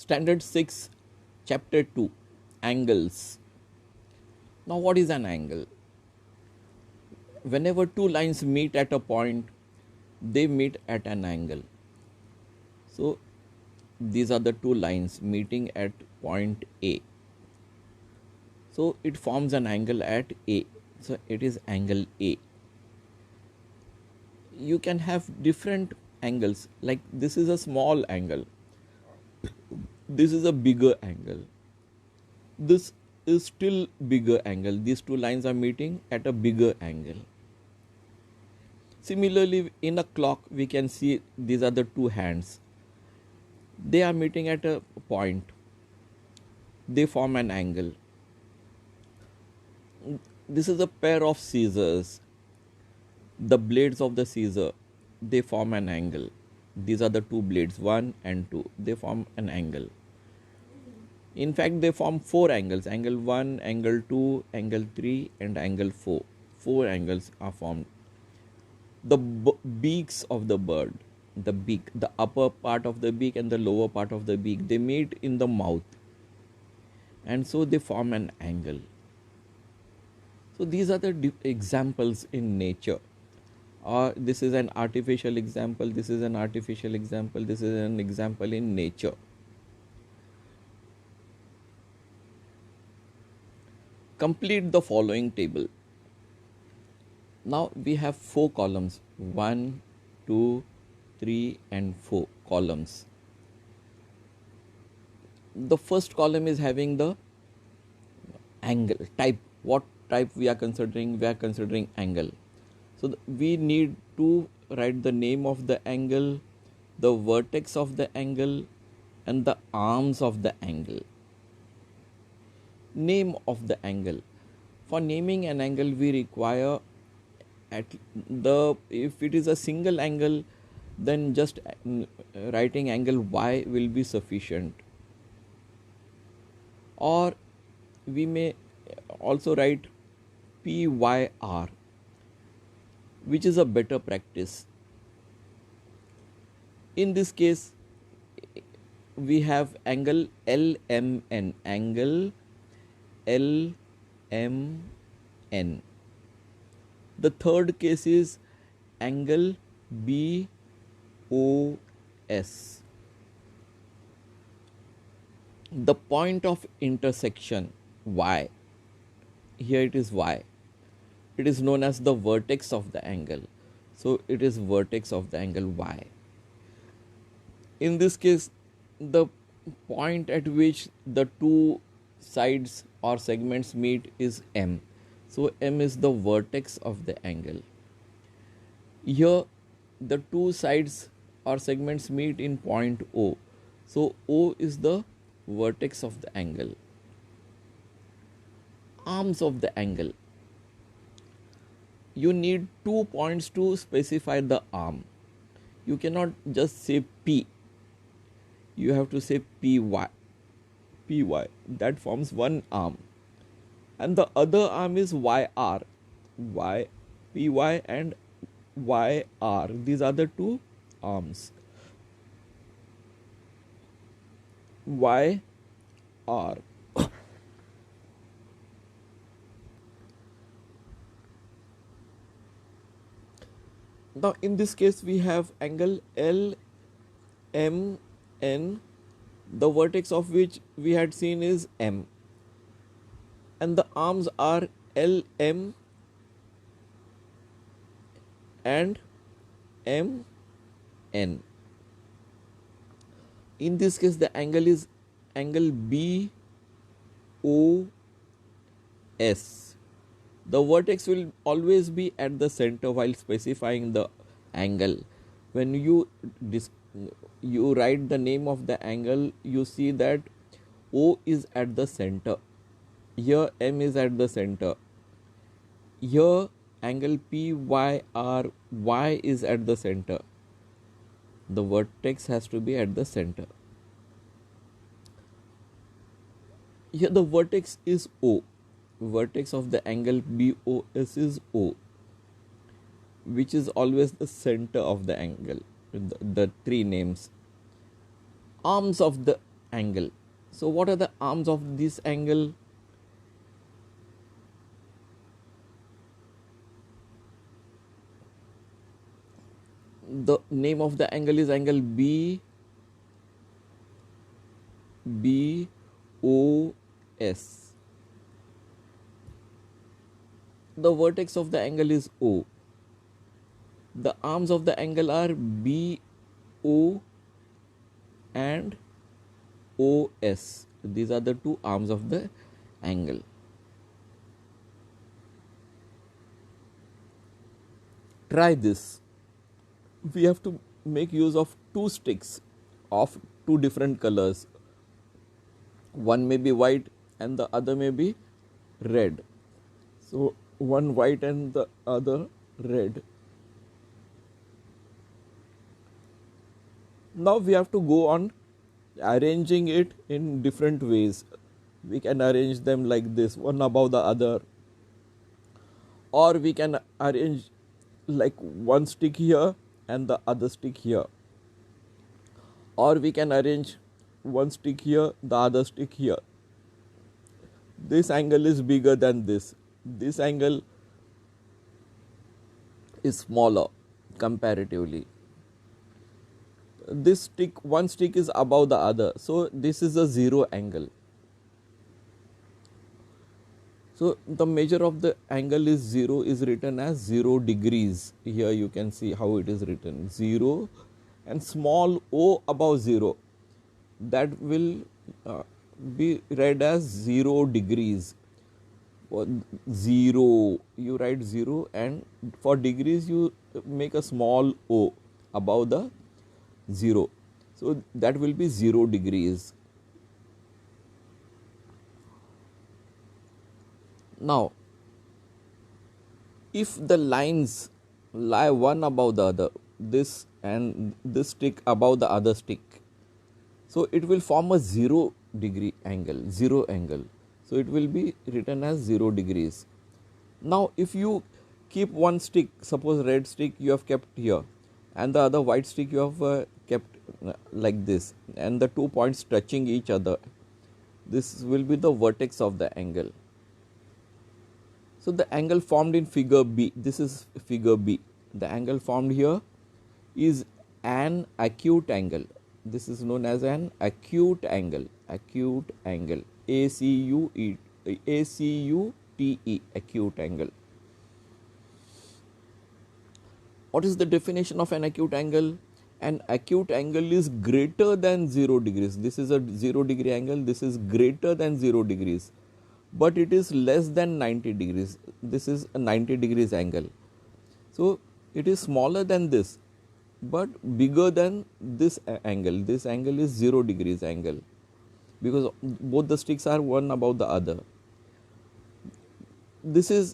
Standard 6, Chapter 2, Angles. Now, what is an angle? Whenever two lines meet at a point, they meet at an angle. So, these are the two lines meeting at point A. So, it forms an angle at A. So, it is angle A. You can have different angles, like this is a small angle, this is a bigger angle, this is still bigger angle. These two lines are meeting at a bigger angle. Similarly, in a clock, we can see these are the two hands. They are meeting at a point. They form an angle. This is a pair of scissors. The blades of the scissor, they form an angle. These are the two blades, 1 and 2. They form an angle. In fact, they form 4 angles. Angle 1, angle 2, angle 3 and angle 4. 4 angles are formed. The beaks of the bird, the beak, the upper part of the beak and the lower part of the beak, they meet in the mouth. And so they form an angle. So these are the examples in nature. Or this is an artificial example, this is an artificial example, this is an example in nature. Complete the following table. Now we have 4 columns, 1, 2, 3 and 4 columns. The first column is having the angle type. What type we are considering? We are considering angle. So we need to write the name of the angle, the vertex of the angle and the arms of the angle. Name of the angle. For naming an angle, we require if it is a single angle, then just writing angle Y will be sufficient. Or we may also write PYR, which is a better practice. In this case, we have angle LMN, angle LMN. The third case is angle BOS. The point of intersection Y, here it is Y. It is known as the vertex of the angle. So it is vertex of the angle Y. In this case, the point at which the two sides or segments meet is M. So M is the vertex of the angle. Here the two sides or segments meet in point O. So O is the vertex of the angle. Arms of the angle. You need 2 points to specify the arm. You cannot just say P. You have to say PY. PY. That forms one arm. And the other arm is YR. PY and YR. These are the two arms. YR. Now in this case we have angle LMN, the vertex of which we had seen is M, and the arms are LM and MN. In this case the angle is angle BOS. The vertex will always be at the center while specifying the angle. When you write the name of the angle, you see that O is at the center. Here M is at the center. Here angle PYR, Y is at the center. The vertex has to be at the center. Here the vertex is O. Vertex of the angle BOS is O, which is always the center of the angle. The three names. Arms of the angle. So what are the arms of this angle? The name of the angle is angle BOS. The vertex of the angle is O. The arms of the angle are BO and OS. These are the two arms of the angle. Try this. We have to make use of two sticks of two different colors. One may be white and the other may be red. So one white and the other red. Now we have to go on arranging it in different ways. We can arrange them like this, one above the other, or we can arrange like one stick here and the other stick here, or we can arrange one stick here, the other stick here. This angle is bigger than this. This angle is smaller comparatively. This stick, one stick is above the other, so this is a zero angle. So the measure of the angle is 0 is written as 0 degrees. Here you can see how it is written, 0 and small o above 0, that will be read as 0 degrees. For 0 you write 0, and for degrees you make a small o above the 0, so that will be 0 degrees. Now, if the lines lie one above the other, this and this stick above the other stick, so it will form a 0 degree angle, 0 angle. So it will be written as 0 degrees. Now, if you keep one stick, suppose red stick you have kept here, and the other white stick you have kept like this, and the 2 points touching each other, this will be the vertex of the angle. So the angle formed in figure B, this is figure B. The angle formed here is an acute angle. This is known as an acute angle, acute angle, ACUTE, acute angle. What is the definition of an acute angle? An acute angle is greater than 0 degrees. This is a 0 degree angle, this is greater than 0 degrees. But it is less than 90 degrees. This is a 90 degrees angle. So it is smaller than this, but bigger than this angle. This angle is 0 degrees angle, because both the sticks are one above the other. This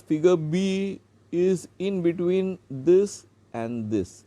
figure B is in between this and this.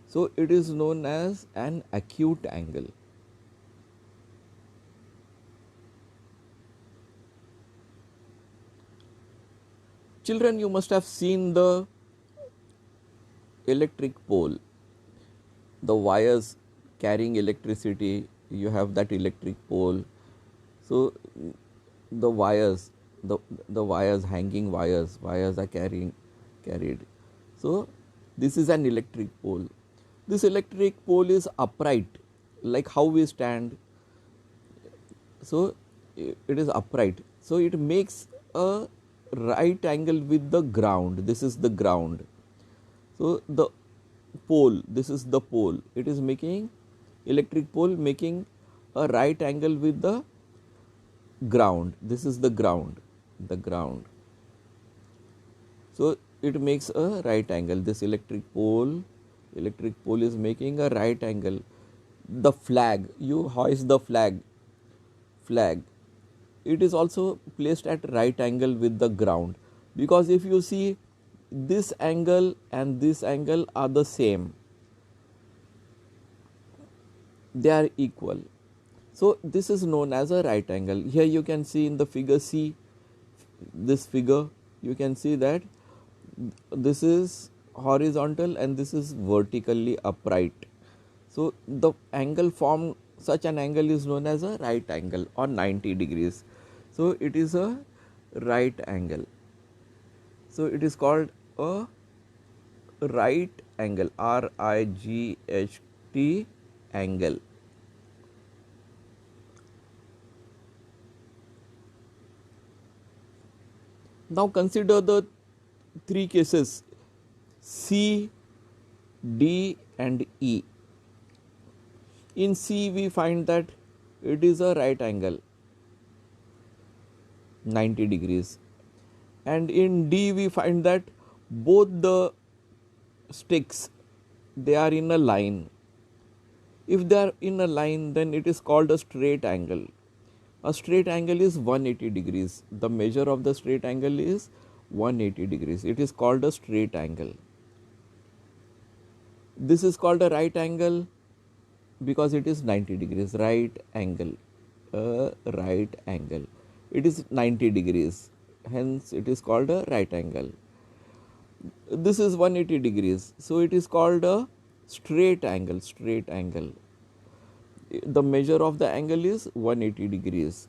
So it is known as an acute angle. Children, you must have seen the electric pole, the wires carrying electricity. You have that electric pole. So the wires, the wires, hanging wires are carried. So this is an electric pole. This electric pole is upright, like how we stand. So it is upright. So it makes a right angle with the ground. This is the ground. So the pole, this is the pole. It is making, electric pole making a right angle with the ground. This is the ground, the ground. So it makes a right angle. This electric pole is making a right angle. The flag, you hoist the flag, it is also placed at right angle with the ground, because if you see, this angle and this angle are the same, they are equal. So this is known as a right angle. Here you can see in the figure C, this figure, you can see that this is horizontal and this is vertically upright. So the angle formed such an angle is known as a right angle or 90 degrees. So it is a right angle. So it is called a right angle, RIGHT angle. Now consider the three cases C, D and E. In C we find that it is a right angle 90 degrees, and in D we find that both the sticks, they are in a line. If they are in a line, then it is called a straight angle. A straight angle is 180 degrees. The measure of the straight angle is 180 degrees. It is called a straight angle. This is called a right angle because it is 90 degrees. Right angle. A right angle. It is 90 degrees. Hence it is called a right angle. This is 180 degrees. So it is called a straight angle. Straight angle. The measure of the angle is 180 degrees.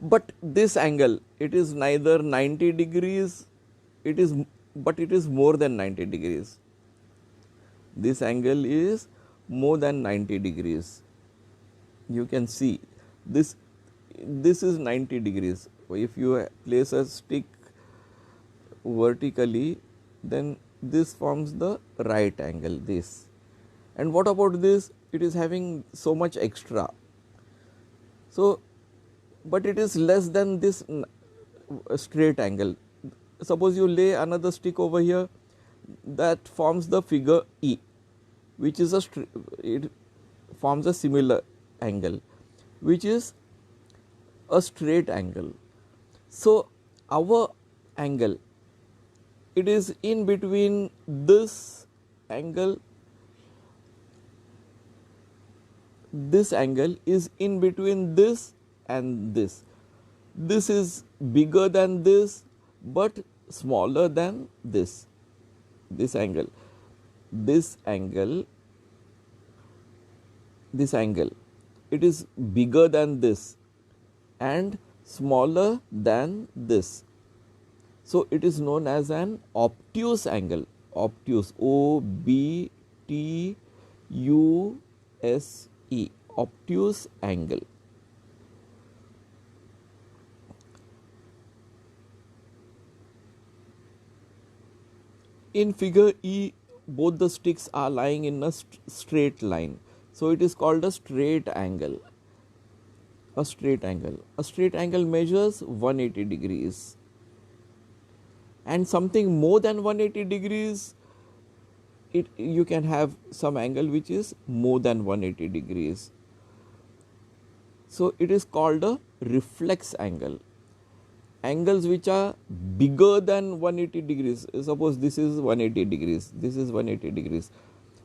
But this angle, it is neither 90 degrees, but it is more than 90 degrees. This angle is more than 90 degrees. You can see this is 90 degrees. If you place a stick vertically, then this forms the right angle, this. And what about this? It is having so much extra. So, but it is less than this straight angle. Suppose you lay another stick over here, that forms the figure E, which is it forms a similar angle, which is a straight angle. So our angle, it is in between this angle. This angle is in between this and this. This is bigger than this but smaller than this. This angle, it is bigger than this and smaller than this. So it is known as an obtuse angle. Obtuse, OBTUSE, obtuse angle. In figure E, both the sticks are lying in a straight line. So it is called a straight angle. A straight angle. A straight angle measures 180 degrees. And something more than 180 degrees, you can have some angle which is more than 180 degrees. So it is called a reflex angle. Angles which are bigger than 180 degrees. Suppose this is 180 degrees. This is 180 degrees.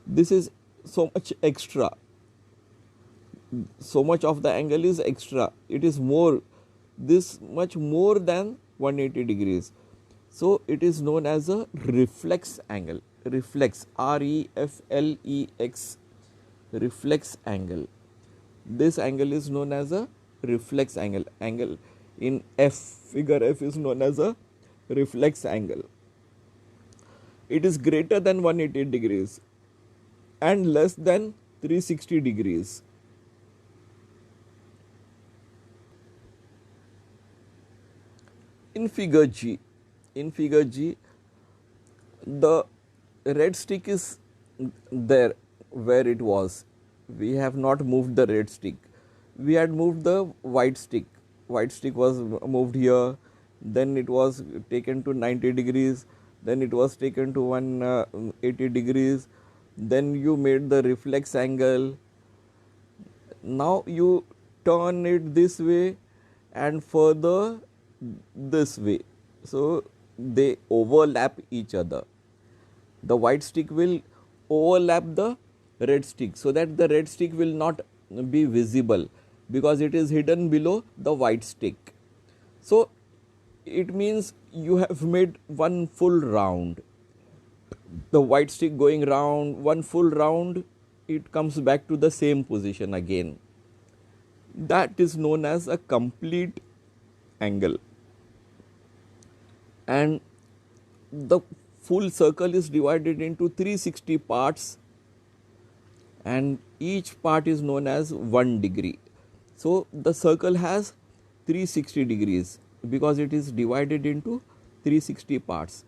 This is so much extra. So much of the angle is extra. It is more, this much more than 180 degrees. So it is known as a reflex angle. Reflex, REFLEX, reflex angle. This angle is known as a reflex angle. Angle in F, figure F is known as a reflex angle. It is greater than 180 degrees and less than 360 degrees. In figure G, the red stick is there where it was. We have not moved the red stick. We had moved the white stick. White stick was moved here, then it was taken to 90 degrees, then it was taken to 180 degrees, then you made the reflex angle. Now you turn it this way and further this way. So they overlap each other. The white stick will overlap the red stick so that the red stick will not be visible because it is hidden below the white stick. So it means you have made one full round. The white stick going round, one full round it comes back to the same position again. That is known as a complete angle. And the full circle is divided into 360 parts, and each part is known as 1 degree. So the circle has 360 degrees because it is divided into 360 parts,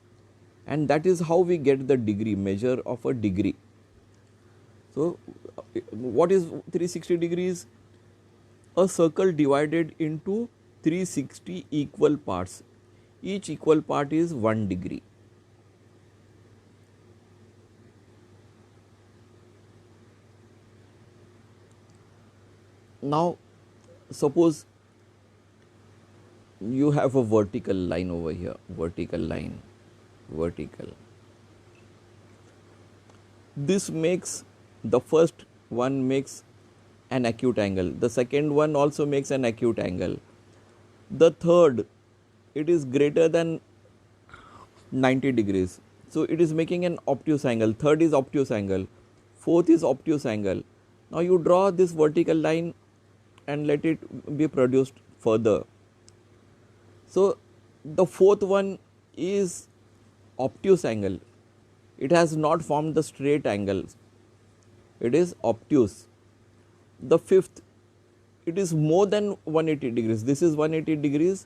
and that is how we get the degree, measure of a degree. So what is 360 degrees? A circle divided into 360 equal parts. Each equal part is 1 degree. Now suppose you have a vertical line over here, vertical line, vertical. This makes, the first one makes an acute angle, the second one also makes an acute angle, the third, it is greater than 90 degrees, so it is making an obtuse angle, third is obtuse angle, fourth is obtuse angle. Now you draw this vertical line and let it be produced further. So the fourth one is obtuse angle, it has not formed the straight angle, it is obtuse. The fifth, it is more than 180 degrees, this is 180 degrees.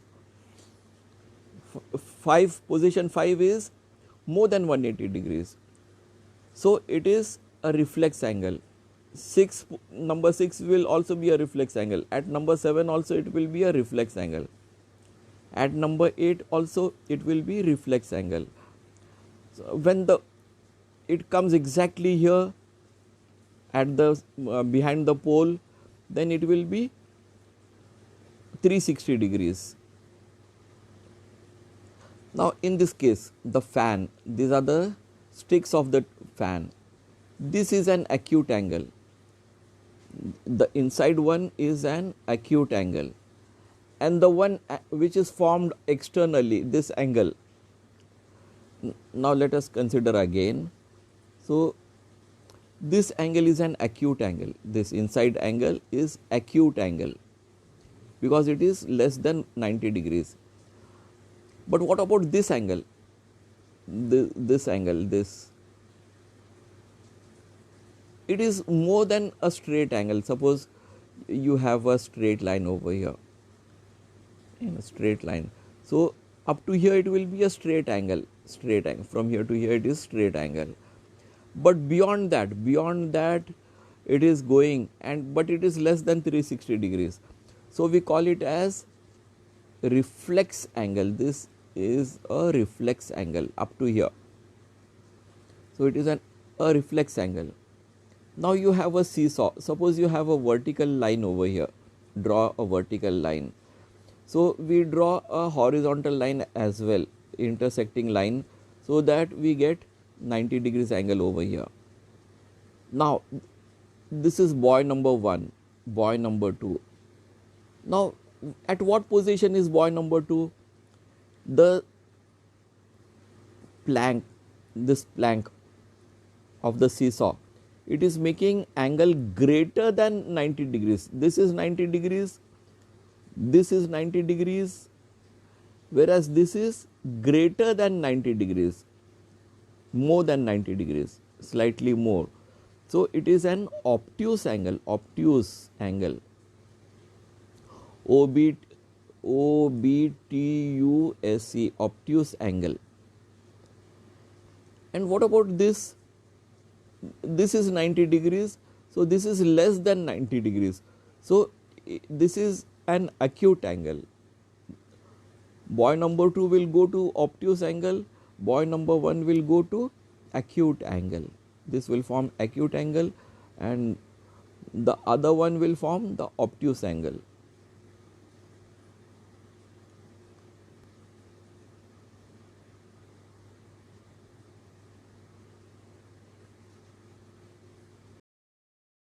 5, position 5 is more than 180 degrees, so it is a reflex angle. Number 6 will also be a reflex angle. At number 7 also it will be a reflex angle. At number 8 also it will be reflex angle. So when it comes exactly here at the behind the pole, then it will be 360 degrees. Now in this case, the fan, these are the sticks of the fan. This is an acute angle. The inside one is an acute angle, and the one which is formed externally, this angle. Now let us consider again. So this angle is an acute angle, this inside angle is acute angle because it is less than 90 degrees. But what about this angle? This angle, this, it is more than a straight angle. Suppose you have a straight line over here, in a straight line. So up to here it will be a straight angle, from here to here it is straight angle. But beyond that it is going, but it is less than 360 degrees. So we call it as reflex angle. This is a reflex angle up to here. So it is a reflex angle. Now you have a seesaw. Suppose you have a vertical line over here. Draw a vertical line. So we draw a horizontal line as well, intersecting line, so that we get 90 degrees angle over here. Now this is buoy number 1, buoy number 2. Now at what position is buoy number 2? The plank, this plank of the seesaw, it is making angle greater than 90 degrees. This is 90 degrees, this is 90 degrees, whereas this is greater than 90 degrees, more than 90 degrees, slightly more. So it is an obtuse angle, obtuse angle. OBTUSE, obtuse angle. And what about this? This is 90 degrees, so this is less than 90 degrees. So this is an acute angle. Buoy number 2 will go to obtuse angle, buoy number 1 will go to acute angle. This will form acute angle and the other one will form the obtuse angle.